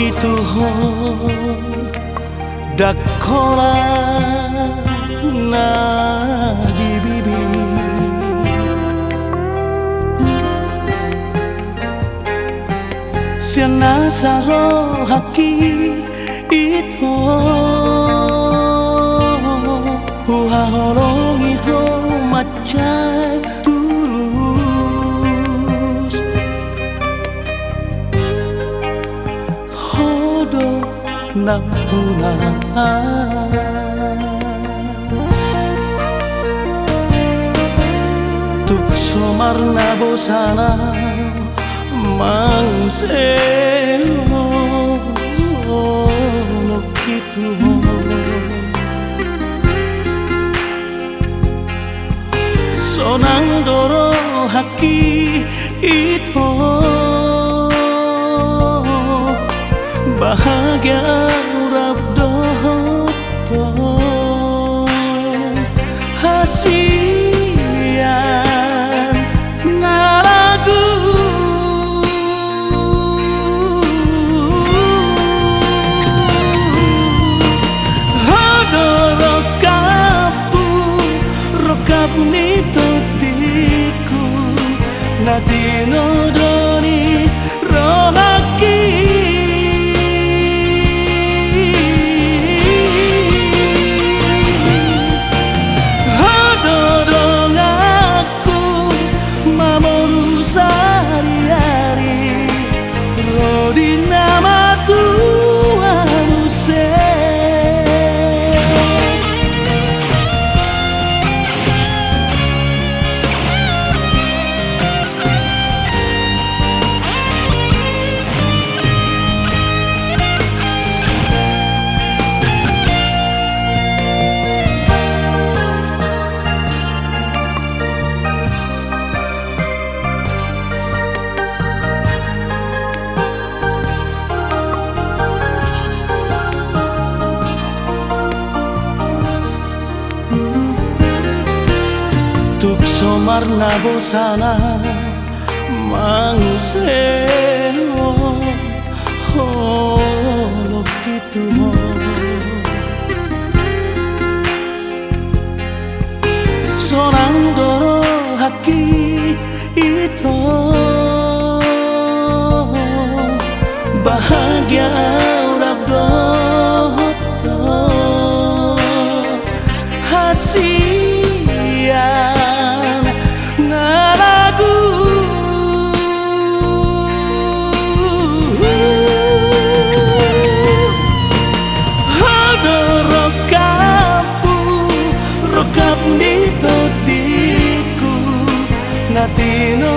gitu ho dakora na di bibi siana saro haki itu huha holongi ko macai tulus hodo napuna tuk somarna bosana mangseo lo gitu sonang doro haki itu bahagia urap dohoto hasian ngalagu hodoro kapu rokap nito diku natino doni rohaki di nama Tuhan tuk somarna bosana mangseo lo gitu sonang doro haki itu bahagia urap dohoto hasian ngalagu hodoro kapu rokap nito diku natino